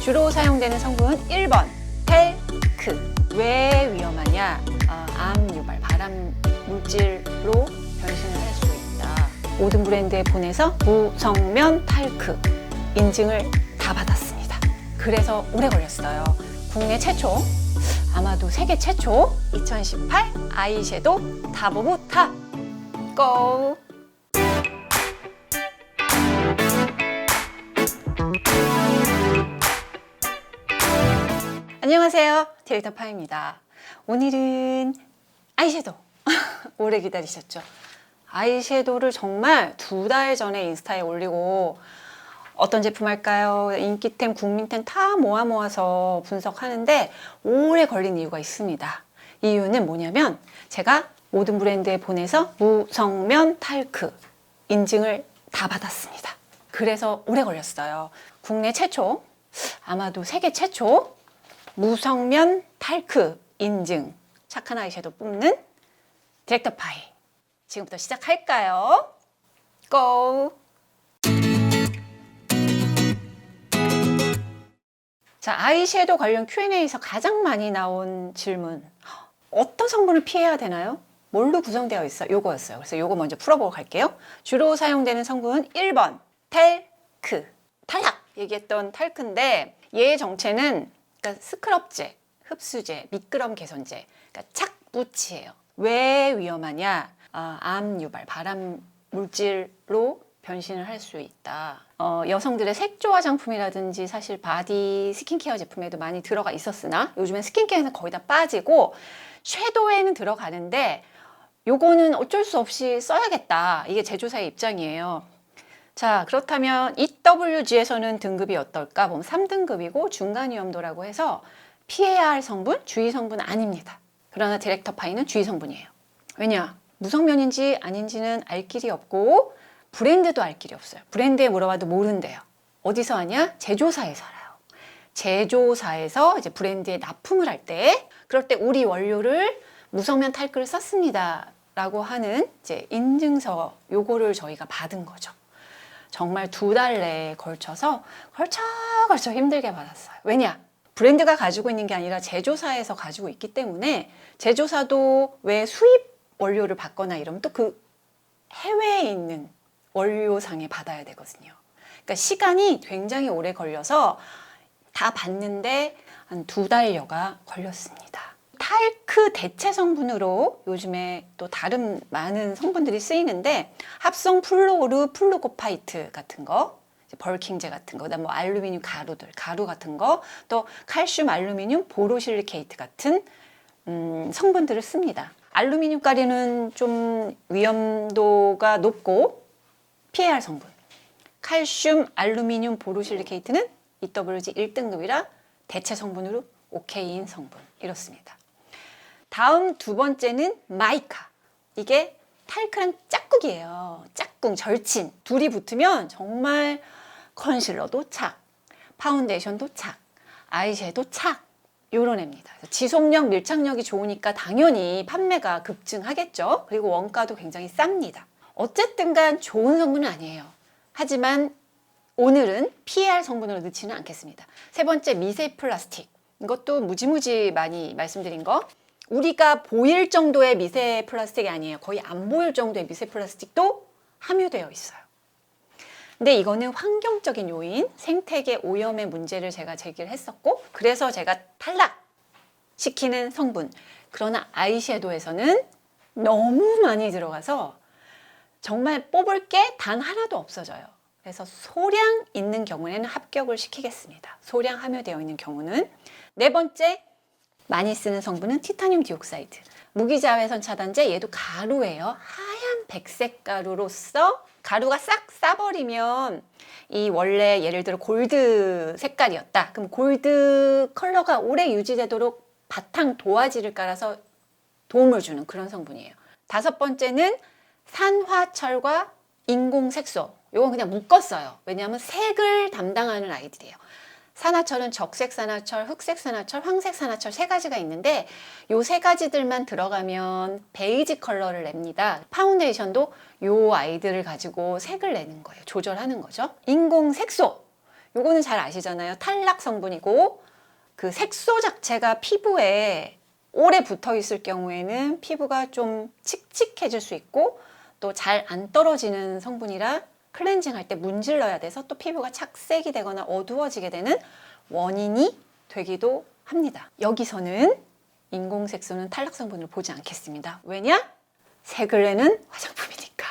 주로 사용되는 성분 1번 텔크. 왜 위험하냐? 암 유발, 발암 물질로 변신을 할 수 있다. 모든 브랜드에 보내서 무성면 탈크 인증을 다 받았습니다. 그래서 오래 걸렸어요. 국내 최초, 아마도 세계 최초 2018 아이섀도우 탑 오브 탑 고! 안녕하세요, 디렉터 파입니다. 오늘은 아이섀도우 오래 기다리셨죠? 아이섀도우를 정말 2달 전에 인스타에 올리고 어떤 제품 할까요? 인기템, 국민템 다 모아서 분석하는데 오래 걸린 이유가 있습니다. 이유는 뭐냐면 제가 모든 브랜드에 보내서 무성면 탈크 인증을 다 받았습니다. 그래서 오래 걸렸어요. 국내 최초, 아마도 세계 최초 무성면 탈크 인증 착한 아이섀도우 뿜는 디렉터 파이 지금부터 시작할까요? 고! 자, 아이섀도우 관련 Q&A에서 가장 많이 나온 질문, 어떤 성분을 피해야 되나요? 뭘로 구성되어 있어요? 요거였어요. 그래서 요거 먼저 풀어보고 갈게요. 주로 사용되는 성분은 1번 텔크, 탈락 얘기했던 탈크인데 얘의 정체는 그러니까 스크럽제, 흡수제, 미끄럼 개선제, 그러니까 착붙이에요. 왜 위험하냐? 암 유발, 발암 물질로 변신을 할 수 있다. 여성들의 색조 화장품이라든지 사실 바디 스킨케어 제품에도 많이 들어가 있었으나 요즘엔 스킨케어에는 거의 다 빠지고 섀도우에는 들어가는데 요거는 어쩔 수 없이 써야겠다. 이게 제조사의 입장이에요. 자, 그렇다면 EWG에서는 등급이 어떨까? 보면 3등급이고 중간 위험도라고 해서 피해야 할 성분, 주의 성분 아닙니다. 그러나 디렉터 파이는 주의 성분이에요. 왜냐? 무성면인지 아닌지는 알 길이 없고 브랜드도 알 길이 없어요. 브랜드에 물어봐도 모른대요. 어디서 하냐? 제조사에서 알아요. 제조사에서 이제 브랜드에 납품을 할 때, 그럴 때 우리 원료를 무성면 탈크를 썼습니다 라고 하는 이제 인증서, 요거를 저희가 받은 거죠. 정말 2달 내에 걸쳐서 걸쳐 힘들게 받았어요. 왜냐? 브랜드가 가지고 있는 게 아니라 제조사에서 가지고 있기 때문에 제조사도 왜 수입 원료를 받거나 이러면 또 그 해외에 있는 원료상에 받아야 되거든요. 그러니까 시간이 굉장히 오래 걸려서 다 받는데 한 2달여가 걸렸습니다. 탈크 대체 성분으로 요즘에 또 다른 많은 성분들이 쓰이는데 합성 플로르 플루코파이트 같은 거, 벌킹제 같은 거, 그다음 뭐 알루미늄 가루 같은 거, 또 칼슘 알루미늄 보로실리케이트 같은 성분들을 씁니다. 알루미늄 가루는 좀 위험도가 높고 피해야 할 성분. 칼슘 알루미늄 보로실리케이트는 EWG 1등급이라 대체 성분으로 오케이인 성분. 이렇습니다. 다음 두 번째는 마이카. 이게 탈크랑 짝꿍이에요. 짝꿍, 절친. 둘이 붙으면 정말 컨실러도 착, 파운데이션도 착, 아이섀도우 착, 요런 애입니다. 지속력, 밀착력이 좋으니까 당연히 판매가 급증하겠죠. 그리고 원가도 굉장히 쌉니다. 어쨌든 간 좋은 성분은 아니에요. 하지만 오늘은 피해야 할 성분으로 넣지는 않겠습니다. 세 번째, 미세 플라스틱. 이것도 무지무지 많이 말씀드린 거. 우리가 보일 정도의 미세 플라스틱이 아니에요. 거의 안 보일 정도의 미세 플라스틱도 함유되어 있어요. 근데 이거는 환경적인 요인, 생태계 오염의 문제를 제가 제기를 했었고, 그래서 제가 탈락시키는 성분. 그러나 아이섀도우에서는 너무 많이 들어가서 정말 뽑을 게 단 하나도 없어져요. 그래서 소량 있는 경우에는 합격을 시키겠습니다. 소량 함유되어 있는 경우는. 네 번째, 많이 쓰는 성분은 티타늄 디옥사이드. 무기자외선 차단제, 얘도 가루예요. 하얀 백색 가루로서 가루가 싹 싸버리면 이 원래 예를 들어 골드 색깔이었다. 그럼 골드 컬러가 오래 유지되도록 바탕 도화지를 깔아서 도움을 주는 그런 성분이에요. 다섯 번째는 산화철과 인공색소. 이건 그냥 묶었어요. 왜냐하면 색을 담당하는 아이들이에요. 산화철은 적색 산화철, 흑색 산화철, 황색 산화철 세 가지가 있는데 요 세 가지들만 들어가면 베이지 컬러를 냅니다. 파운데이션도 요 아이들을 가지고 색을 내는 거예요. 조절하는 거죠. 인공색소. 요거는 잘 아시잖아요. 탈락 성분이고 그 색소 자체가 피부에 오래 붙어 있을 경우에는 피부가 좀 칙칙해질 수 있고 또 잘 안 떨어지는 성분이라 클렌징 할 때 문질러야 돼서 또 피부가 착색이 되거나 어두워지게 되는 원인이 되기도 합니다. 여기서는 인공색소는 탈락 성분을 보지 않겠습니다. 왜냐? 색을 내는 화장품이니까.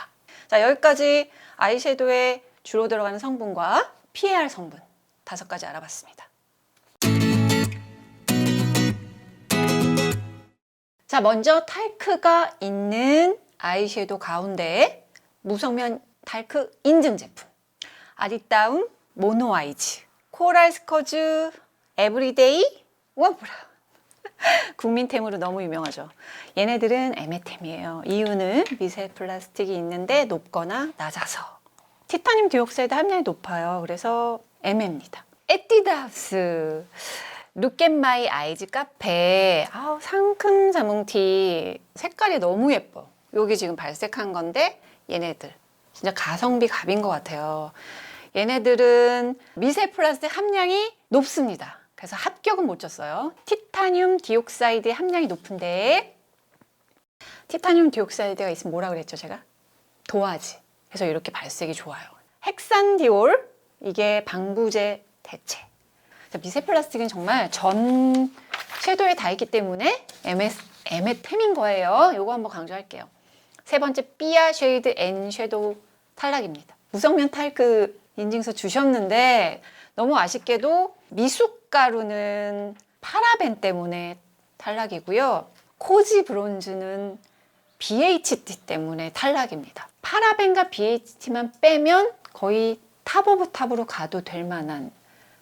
자, 여기까지 아이섀도우에 주로 들어가는 성분과 피해야 할 성분 5가지 알아봤습니다. 자, 먼저 talc가 있는 아이섀도우 가운데 무성면 talc 인증 제품 아리따움 모노 아이즈, 코랄스커즈 에브리데이 원브라운 국민템으로 너무 유명하죠. 얘네들은 애매템이에요. 이유는 미세 플라스틱이 있는데 높거나 낮아서 티타늄 디옥사이드 함량이 높아요. 그래서 애매입니다. 에뛰드하우스 룩앤마이 아이즈 카페 상큼 자몽티 색깔이 너무 예뻐. 여기 지금 발색한 건데 얘네들 진짜 가성비 갑인 것 같아요. 얘네들은 미세 플라스틱 함량이 높습니다. 그래서 합격은 못 줬어요. 티타늄 디옥사이드의 함량이 높은데 티타늄 디옥사이드가 있으면 뭐라 그랬죠 제가? 도화지. 그래서 이렇게 발색이 좋아요. 헥산디올 이게 방부제 대체. 미세 플라스틱은 정말 전 섀도우에 다 있기 때문에 애매템인 거예요. 이거 한번 강조할게요. 세 번째 삐아 쉐이드 앤 섀도우 탈락입니다. 무성면 탈크 인증서 주셨는데 너무 아쉽게도 미숫가루는 파라벤 때문에 탈락이고요. 코지 브론즈는 BHT 때문에 탈락입니다. 파라벤과 BHT만 빼면 거의 탑 오브 탑으로 가도 될 만한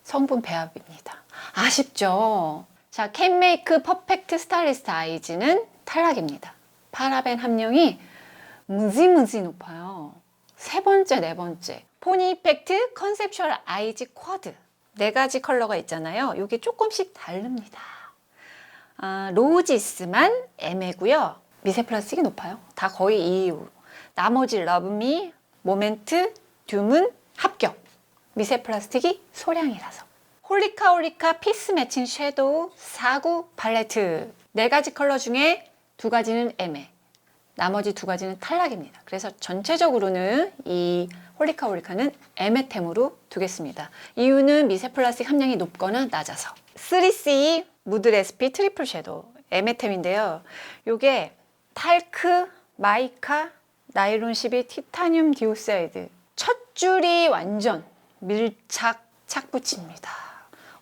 성분 배합입니다. 아쉽죠? 자, 캔메이크 퍼펙트 스타일리스트 아이즈는 탈락입니다. 파라벤 함량이 무지무지 높아요. 세 번째, 네 번째. 포니 이펙트 컨셉슈얼 아이즈 쿼드. 4가지 컬러가 있잖아요. 이게 조금씩 다릅니다. 로지스만 애매고요. 미세 플라스틱이 높아요. 다 거의 EU. 나머지 러브미, 모멘트, 듀문 합격. 미세 플라스틱이 소량이라서. 홀리카 피스 매칭 섀도우 49 팔레트. 4가지 컬러 중에 2가지는 애매. 나머지 2가지는 탈락입니다. 그래서 전체적으로는 이 홀리카는 애매템으로 두겠습니다. 이유는 미세 플라스틱 함량이 높거나 낮아서. 3CE 무드 레시피 트리플 섀도우 애매템인데요. 요게 탈크, 마이카, 나일론 12, 티타늄 디옥사이드 첫 줄이 완전 밀착 착붙입니다.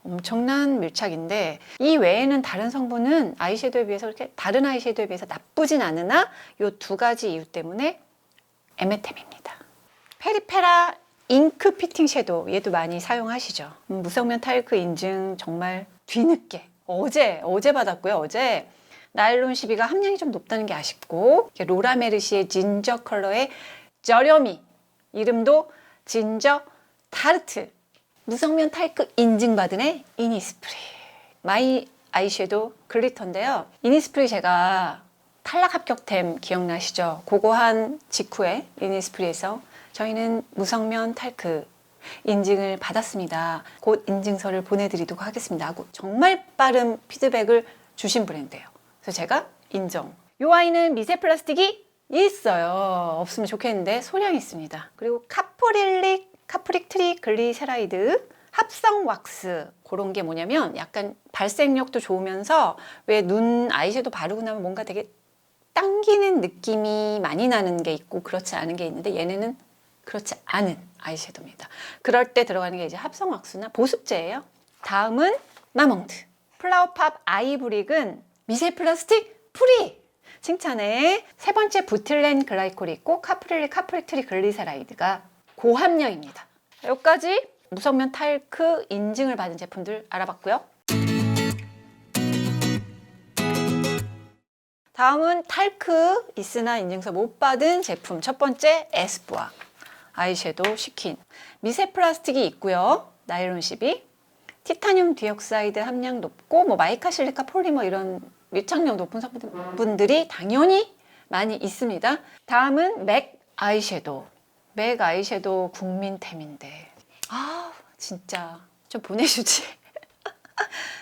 엄청난 밀착인데 이 외에는 다른 성분은 아이섀도우에 비해서 이렇게 다른 아이섀도우에 비해서 나쁘진 않으나 이 2가지 이유 때문에 애매템입니다. 페리페라 잉크 피팅 섀도우 얘도 많이 사용하시죠. 무성면 탈크 인증 정말 뒤늦게 어제 받았고요. 어제 나일론 12가 함량이 좀 높다는 게 아쉽고 로라 메르시의 진저 컬러의 저렴이 이름도 진저 타르트 무성면 탈크 인증받은 애 이니스프리 마이 아이섀도우 글리터인데요. 이니스프리 제가 탈락 합격템 기억나시죠? 그거 한 직후에 이니스프리에서 저희는 무성면 탈크 인증을 받았습니다. 곧 인증서를 보내드리도록 하겠습니다 하고 정말 빠른 피드백을 주신 브랜드예요. 그래서 제가 인정. 이 아이는 미세 플라스틱이 있어요. 없으면 좋겠는데 소량이 있습니다. 그리고 카프릭 트리 글리세라이드 합성 왁스 그런 게 뭐냐면 약간 발색력도 좋으면서 왜 눈 아이섀도우 바르고 나면 뭔가 되게 당기는 느낌이 많이 나는 게 있고 그렇지 않은 게 있는데 얘네는 그렇지 않은 아이섀도우입니다. 그럴 때 들어가는 게 이제 합성 왁스나 보습제예요. 다음은 마몽드 플라워팝 아이브릭은 미세 플라스틱 프리 칭찬해. 세 번째 부틸렌 글라이콜이 있고 카프릭 트리 글리세라이드가 고함량입니다. 여기까지 무성면 탈크 인증을 받은 제품들 알아봤고요. 다음은 탈크 있으나 인증서 못 받은 제품. 첫 번째 에스쁘아 아이섀도우 시킨. 미세 플라스틱이 있고요. 나일론 12. 티타늄 디옥사이드 함량 높고 마이카 실리카 폴리머 이런 밀착력 높은 성분들이 당연히 많이 있습니다. 다음은 맥 아이섀도우. 맥 아이섀도우 국민템인데 진짜 좀 보내주지.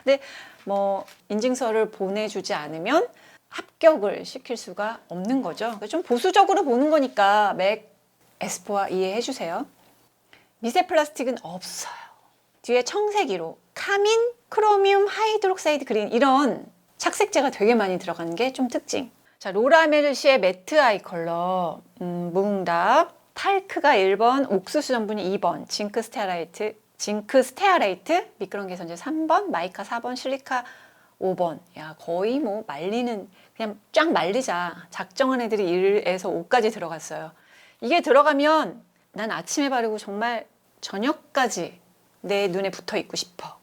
근데 뭐 인증서를 보내주지 않으면 합격을 시킬 수가 없는 거죠. 좀 보수적으로 보는 거니까 맥 S4와 이해해 주세요. 미세 플라스틱은 없어요. 뒤에 청색이로 카민, 크로미움, 하이드록사이드 그린 이런 착색제가 되게 많이 들어가는 게 좀 특징. 자, 로라메르시의 매트 아이 컬러 무응답. 탈크가 1번, 옥수수 전분이 2번, 징크 스테아레이트, 미끄럼 개선제 3번, 마이카 4번, 실리카 5번. 야, 거의 뭐 말리는, 그냥 쫙 말리자. 작정한 애들이 1에서 5까지 들어갔어요. 이게 들어가면 난 아침에 바르고 정말 저녁까지 내 눈에 붙어 있고 싶어.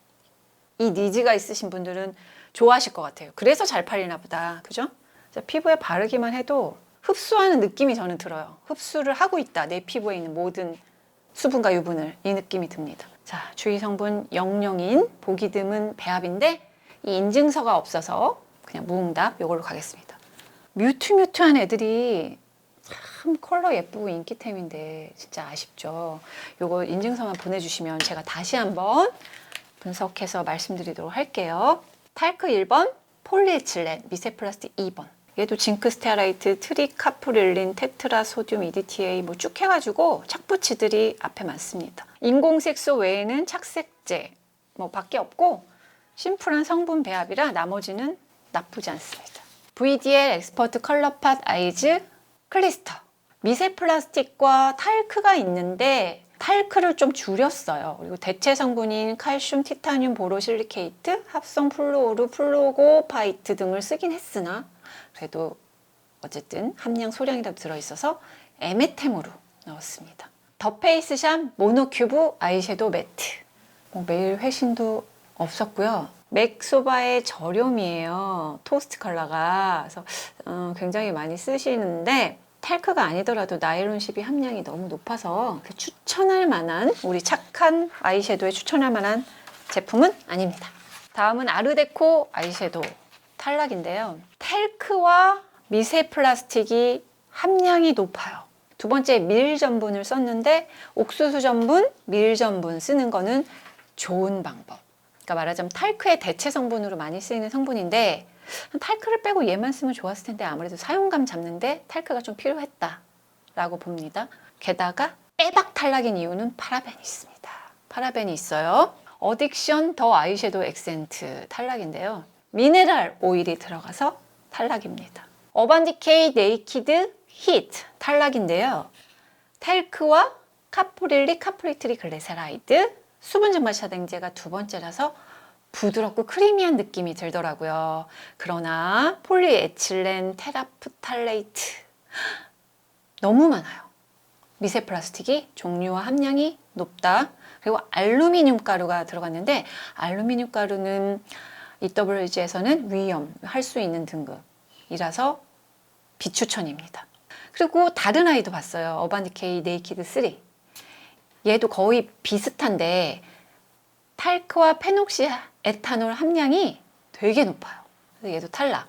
이 니즈가 있으신 분들은 좋아하실 것 같아요. 그래서 잘 팔리나 보다. 그죠? 피부에 바르기만 해도 흡수하는 느낌이 저는 들어요. 흡수를 하고 있다. 내 피부에 있는 모든 수분과 유분을. 이 느낌이 듭니다. 자, 주의 성분 영영인, 보기 드문 배합인데 이 인증서가 없어서 그냥 무응답 요걸로 가겠습니다. 뮤트한 애들이 참 컬러 예쁘고 인기템인데 진짜 아쉽죠. 요거 인증서만 보내주시면 제가 다시 한번 분석해서 말씀드리도록 할게요. 탈크 1번, 폴리에틸렌, 미세 플라스틱 2번. 얘도 징크 스테아라이트, 트리카프릴린, 테트라 소듐, EDTA 뭐 쭉 해가지고 착붙이들이 앞에 많습니다. 인공색소 외에는 착색제 뭐 밖에 없고 심플한 성분 배합이라 나머지는 나쁘지 않습니다. VDL 엑스퍼트 컬러팟 아이즈 클리스터. 미세 플라스틱과 탈크가 있는데 탈크를 좀 줄였어요. 그리고 대체 성분인 칼슘, 티타늄, 보로실리케이트, 합성 플루오르, 플루고파이트 등을 쓰긴 했으나 그래도 어쨌든 함량 소량이라도 들어있어서 에메템으로 넣었습니다. 더 페이스샵 모노큐브 아이섀도우 매트. 뭐 매일 회신도 없었고요. 맥소바의 저렴이에요. 토스트 컬러가. 그래서 굉장히 많이 쓰시는데 탈크가 아니더라도 나일론십이 함량이 너무 높아서 추천할 만한, 우리 착한 아이섀도우에 추천할 만한 제품은 아닙니다. 다음은 아르데코 아이섀도우 탈락인데요. 탈크와 미세 플라스틱이 함량이 높아요. 두 번째 밀 전분을 썼는데 옥수수 전분, 밀 전분 쓰는 거는 좋은 방법. 그러니까 말하자면 탈크의 대체 성분으로 많이 쓰이는 성분인데 탈크를 빼고 얘만 쓰면 좋았을 텐데 아무래도 사용감 잡는데 탈크가 좀 필요했다라고 봅니다. 게다가 빼박 탈락인 이유는 파라벤이 있습니다. 파라벤이 있어요. 어딕션 더 아이섀도우 액센트 탈락인데요. 미네랄 오일이 들어가서 탈락입니다. 어반디케이 네이키드 히트 탈락인데요. 탈크와 카프릴리 카프리트리 글레세라이드 수분 증발 샤딩제가 두 번째라서 부드럽고 크리미한 느낌이 들더라고요. 그러나 폴리에틸렌 테라프탈레이트 너무 많아요. 미세 플라스틱이 종류와 함량이 높다. 그리고 알루미늄 가루가 들어갔는데 알루미늄 가루는 EWG에서는 위험할 수 있는 등급이라서 비추천입니다. 그리고 다른 아이도 봤어요. 어반디케이 네이키드 3. 얘도 거의 비슷한데 탈크와 페녹시 에탄올 함량이 되게 높아요. 그래서 얘도 탈락.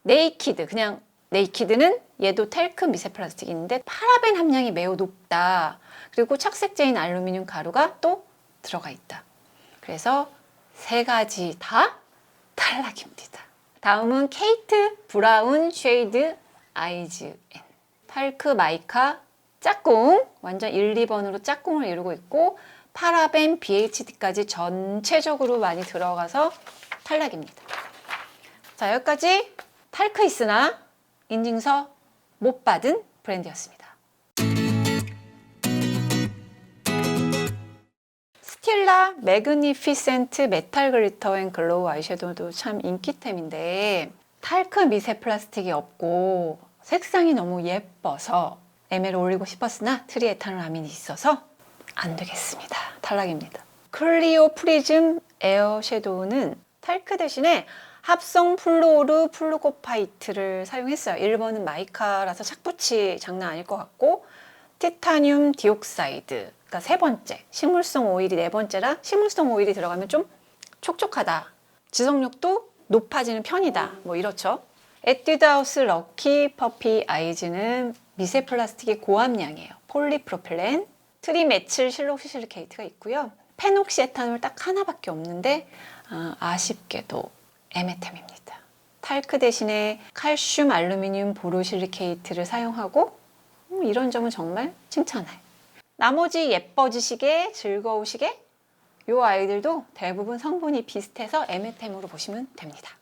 네이키드, 그냥 네이키드는 얘도 탈크 미세 플라스틱인데 파라벤 함량이 매우 높다. 그리고 착색제인 알루미늄 가루가 또 들어가 있다. 그래서 세 가지 다 탈락입니다. 다음은 케이트 브라운 쉐이드 아이즈 N. 탈크 마이카 짝꿍, 완전 1, 2번으로 짝꿍을 이루고 있고 파라벤, BHD까지 전체적으로 많이 들어가서 탈락입니다. 자, 여기까지 탈크 있으나 인증서 못 받은 브랜드였습니다. 스틸라 매그니피센트 메탈 글리터 앤 글로우 아이섀도우도 참 인기템인데 탈크 미세 플라스틱이 없고 색상이 너무 예뻐서 ML을 올리고 싶었으나 트리에탄올 아민이 있어서 안 되겠습니다. 탈락입니다. 클리오 프리즘 에어 섀도우는 탈크 대신에 합성 플루오르 플루코파이트를 사용했어요. 1번은 마이카라서 착붙이 장난 아닐 것 같고 티타늄 디옥사이드, 그러니까 세 번째, 식물성 오일이 네 번째라 식물성 오일이 들어가면 좀 촉촉하다. 지속력도 높아지는 편이다. 뭐 이렇죠. 에뛰드하우스 럭키 퍼피 아이즈는 미세 플라스틱의 고함량이에요. 폴리프로필렌, 트리메칠 실록시실리케이트가 있고요. 페녹시에탄올 딱 하나밖에 없는데 아쉽게도 에메템입니다. 탈크 대신에 칼슘, 알루미늄, 보로실리케이트를 사용하고 이런 점은 정말 칭찬할. 나머지 예뻐지시게, 즐거우시게 이 아이들도 대부분 성분이 비슷해서 에메템으로 보시면 됩니다.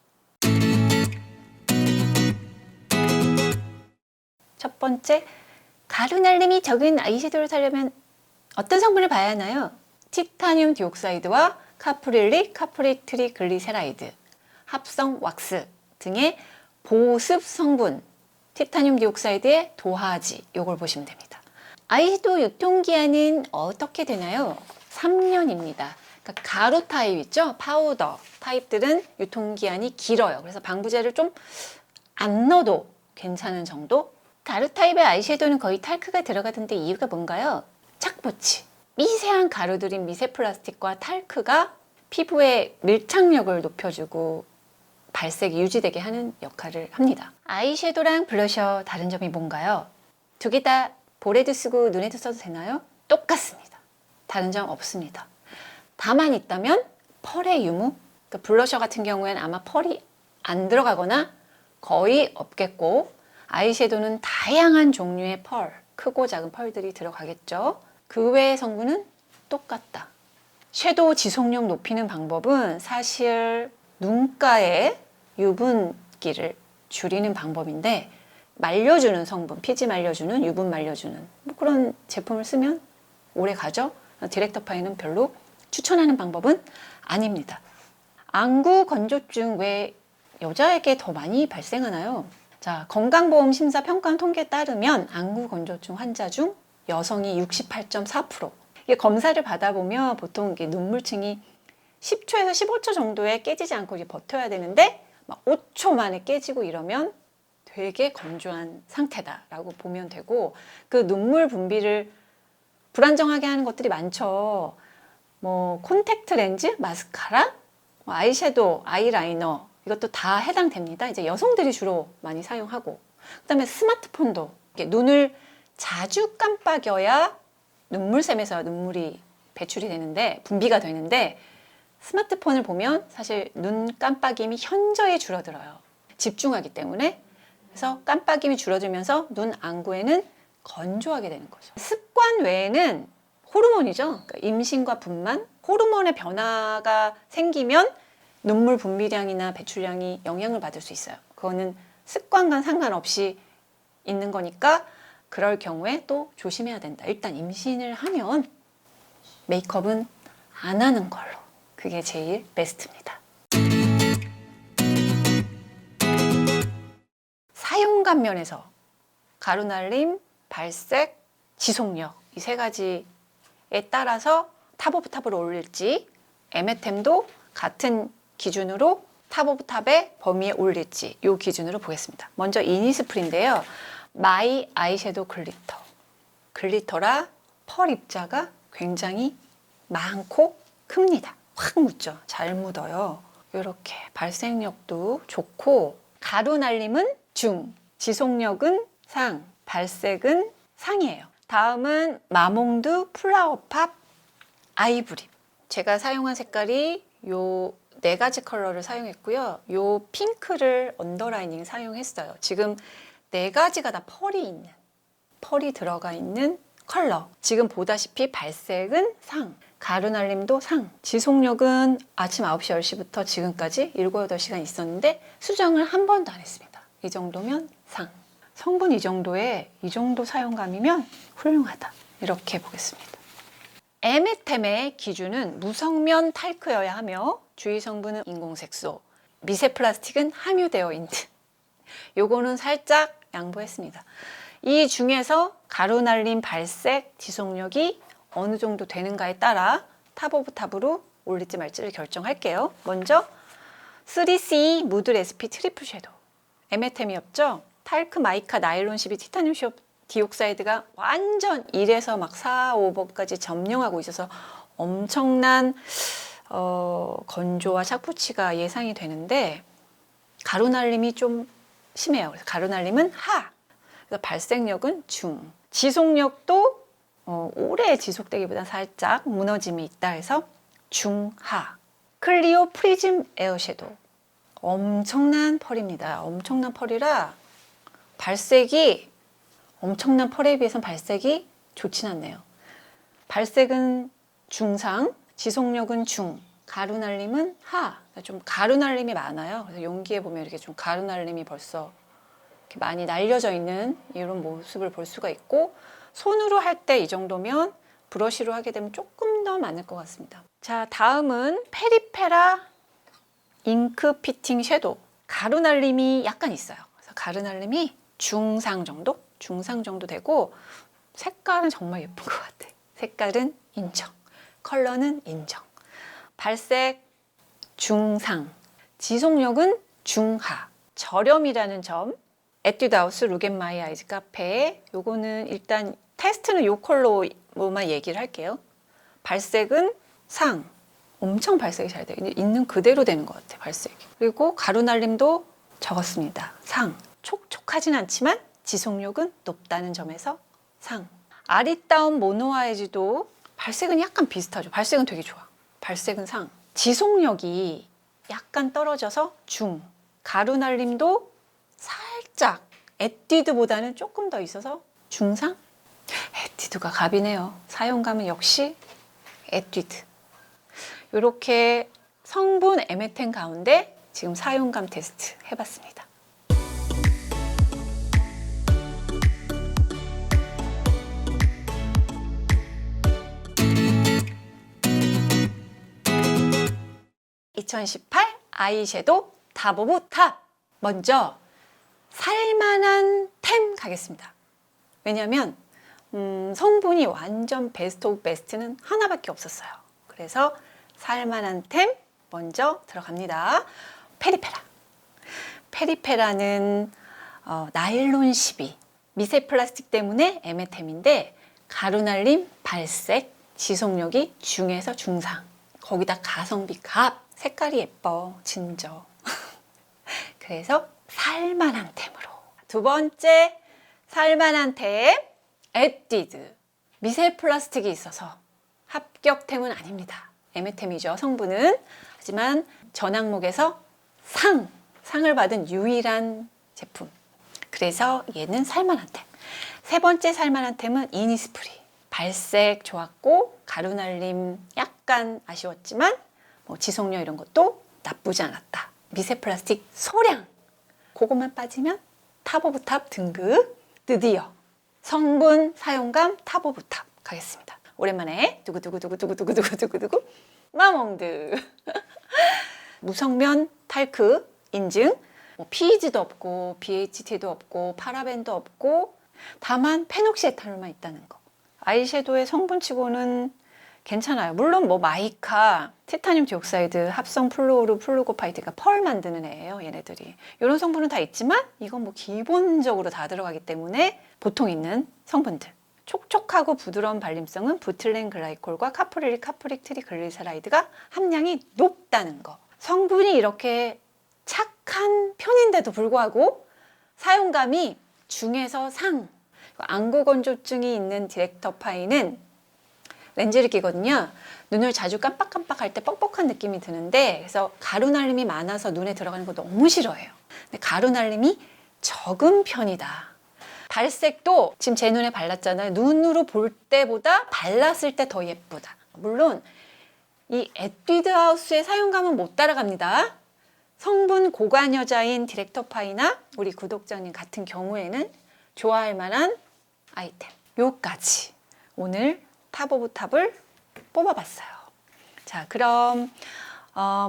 첫 번째, 가루날림이 적은 아이섀도우를 사려면 어떤 성분을 봐야 하나요? 티타늄 디옥사이드와 카프릴릭, 카프리트리 글리세라이드, 합성 왁스 등의 보습 성분, 티타늄 디옥사이드의 도화지, 이걸 보시면 됩니다. 아이섀도우 유통기한은 어떻게 되나요? 3년입니다. 그러니까 가루 타입 있죠? 파우더 타입들은 유통기한이 길어요. 그래서 방부제를 좀 안 넣어도 괜찮은 정도? 가루 타입의 아이섀도우는 거의 탈크가 들어가던데 이유가 뭔가요? 착붙이. 미세한 가루들인 미세 플라스틱과 탈크가 피부의 밀착력을 높여주고 발색이 유지되게 하는 역할을 합니다. 아이섀도우랑 블러셔 다른 점이 뭔가요? 두 개 다 볼에도 쓰고 눈에도 써도 되나요? 똑같습니다. 다른 점 없습니다. 다만 있다면 펄의 유무, 그러니까 블러셔 같은 경우에는 아마 펄이 안 들어가거나 거의 없겠고, 아이섀도우는 다양한 종류의 펄, 크고 작은 펄들이 들어가겠죠. 그 외의 성분은 똑같다. 섀도우 지속력 높이는 방법은 사실 눈가의 유분기를 줄이는 방법인데, 말려주는 성분, 피지 말려주는, 유분 말려주는 그런 제품을 쓰면 오래 가죠. 디렉터 파이는 별로 추천하는 방법은 아닙니다. 안구 건조증 왜 여자에게 더 많이 발생하나요? 자, 건강보험심사평가원 통계에 따르면 안구 건조증 환자 중 여성이 68.4%. 이게 검사를 받아보면 보통 이게 눈물층이 10초에서 15초 정도에 깨지지 않고 이제 버텨야 되는데 막 5초 만에 깨지고 이러면 되게 건조한 상태다라고 보면 되고, 그 눈물 분비를 불안정하게 하는 것들이 많죠. 뭐 콘택트 렌즈, 마스카라, 아이섀도우, 아이라이너 이것도 다 해당됩니다. 이제 여성들이 주로 많이 사용하고, 그다음에 스마트폰도 눈을 자주 깜빡여야 눈물샘에서 눈물이 배출이 되는데, 분비가 되는데, 스마트폰을 보면 사실 눈 깜빡임이 현저히 줄어들어요. 집중하기 때문에. 그래서 깜빡임이 줄어들면서 눈 안구에는 건조하게 되는 거죠. 습관 외에는 호르몬이죠. 그러니까 임신과 분만, 호르몬의 변화가 생기면 눈물 분비량이나 배출량이 영향을 받을 수 있어요. 그거는 습관과 상관없이 있는 거니까 그럴 경우에 또 조심해야 된다. 일단 임신을 하면 메이크업은 안 하는 걸로. 그게 제일 베스트입니다. 사용감 면에서 가루날림, 발색, 지속력 이 세 가지에 따라서 탑 오브 탑을 올릴지, 에메템도 같은 기준으로 탑 오브 탑의 범위에 올릴지 이 기준으로 보겠습니다. 먼저 이니스프리인데요. 마이 아이섀도우 글리터. 글리터라 펄 입자가 굉장히 많고 큽니다. 확 묻죠. 잘 묻어요. 이렇게 발색력도 좋고, 가루날림은 중, 지속력은 상, 발색은 상이에요. 다음은 마몽드 플라워팝 아이브립. 제가 사용한 색깔이 요 4가지 컬러를 사용했고요. 요 핑크를 언더라이닝 사용했어요. 지금 4가지가 다 펄이 들어가 있는 컬러. 지금 보다시피 발색은 상, 가루날림도 상, 지속력은 아침 9시, 10시부터 지금까지 7, 8시간 있었는데 수정을 한 번도 안 했습니다. 이 정도면 상. 성분 이 정도 사용감이면 훌륭하다. 이렇게 보겠습니다. 에메템의 기준은 무성면 탈크여야 하며 주의 성분은 인공색소, 미세 플라스틱은 함유되어 있는, 요거는 살짝 양보했습니다. 이 중에서 가루날림, 발색, 지속력이 어느 정도 되는가에 따라 탑 오브 탑으로 올릴지 말지를 결정할게요. 먼저 3CE 무드 레시피 트리플 섀도우. 에메템이었죠? 탈크, 마이카, 나일론 12, 티타늄 디옥사이드가 완전 1에서 막 4, 5번까지 점령하고 있어서 엄청난 건조와 착붙이가 예상이 되는데, 가루날림이 좀 심해요. 그래서 가루날림은 하, 그래서 발색력은 중, 지속력도 오래 지속되기보다 살짝 무너짐이 있다 해서 중하. 클리오 프리즘 에어 섀도우. 엄청난 펄입니다. 엄청난 펄이라 발색이 엄청난 펄에 비해서는 발색이 좋진 않네요. 발색은 중상, 지속력은 중, 가루 날림은 하. 좀 가루 날림이 많아요. 그래서 용기에 보면 이렇게 좀 가루 날림이 벌써 이렇게 많이 날려져 있는 이런 모습을 볼 수가 있고, 손으로 할 때 이 정도면 브러쉬로 하게 되면 조금 더 많을 것 같습니다. 자, 다음은 페리페라 잉크 피팅 섀도우. 가루 날림이 약간 있어요. 그래서 가루 날림이 중상 정도? 중상 정도 되고, 색깔은 정말 예쁜 것 같아. 색깔은 인정. 컬러는 인정. 발색 중상. 지속력은 중하. 저렴이라는 점. 에뛰드하우스 룩앤마이 아이즈 카페. 요거는 일단 테스트는 요 컬러로만 얘기를 할게요. 발색은 상. 엄청 발색이 잘 돼요. 있는 그대로 되는 것 같아요, 발색이. 그리고 가루 날림도 적었습니다. 상. 촉촉하진 않지만 지속력은 높다는 점에서 상. 아리따움 모노아이즈도 발색은 약간 비슷하죠. 발색은 되게 좋아. 발색은 상. 지속력이 약간 떨어져서 중. 가루 날림도 살짝 에뛰드보다는 조금 더 있어서 중상? 에뛰드가 갑이네요. 사용감은 역시 에뛰드. 이렇게 성분 에메텐 가운데 지금 사용감 테스트 해봤습니다. (2018) 아이섀도우 탑 오브 탑. 먼저 살만한 템 가겠습니다. 왜냐면 성분이 완전 베스트 오브 베스트는 하나밖에 없었어요. 그래서 살만한 템 먼저 들어갑니다. 페리페라. 페리페라는 나일론 12 미세 플라스틱 때문에 에메템인데, 가루 날림, 발색, 지속력이 중에서 중상. 거기다 가성비 갑. 색깔이 예뻐, 진저. 그래서 살만한 템으로. 두 번째 살만한 템, 에뛰드. 미세 플라스틱이 있어서 합격템은 아닙니다. 에메템이죠, 성분은. 하지만 전 항목에서 상을 받은 유일한 제품. 그래서 얘는 살만한 템. 세 번째 살만한 템은 이니스프리. 발색 좋았고 가루 날림 약간 아쉬웠지만 지속력 이런 것도 나쁘지 않았다. 미세 플라스틱 소량. 그것만 빠지면 탑 오브 탑 등급. 드디어 성분 사용감 탑 오브 탑 가겠습니다. 오랜만에 두구두구두구두구두구두구두구 마몽드. 무성면 탈크 인증. PEG도 없고 BHT도 없고 파라벤도 없고, 다만 페녹시에탄올만 있다는 거. 아이섀도우의 성분치고는 괜찮아요. 물론 마이카, 티타늄 디옥사이드, 합성 플루오르 플루고파이트가 펄 만드는 애예요, 얘네들이. 이런 성분은 다 있지만 이건 기본적으로 다 들어가기 때문에 보통 있는 성분들. 촉촉하고 부드러운 발림성은 부틸렌 글라이콜과 카프릴릭 카프릭 트리글리세라이드가 함량이 높다는 거. 성분이 이렇게 착한 편인데도 불구하고 사용감이 중에서 상. 안구 건조증이 있는 디렉터 파이는 렌즈를 끼거든요. 눈을 자주 깜빡깜빡할 때 뻑뻑한 느낌이 드는데, 그래서 가루 날림이 많아서 눈에 들어가는 거 너무 싫어해요. 근데 가루 날림이 적은 편이다. 발색도 지금 제 눈에 발랐잖아요. 눈으로 볼 때보다 발랐을 때 더 예쁘다. 물론 이 에뛰드하우스의 사용감은 못 따라갑니다. 성분 고관 여자인 디렉터 파이나 우리 구독자님 같은 경우에는 좋아할 만한 아이템. 요까지 오늘 탑 오브 탑을 뽑아봤어요. 자, 그럼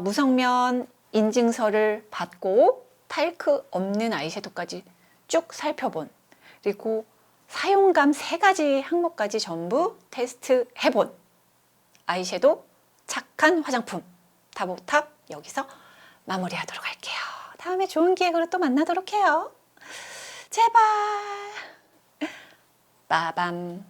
무성면 인증서를 받고 탈크 없는 아이섀도우까지 쭉 살펴본, 그리고 사용감 3가지 항목까지 전부 테스트 해본 아이섀도우 착한 화장품 탑 오브 탑 여기서 마무리하도록 할게요. 다음에 좋은 기획으로 또 만나도록 해요. 제발. 빠밤.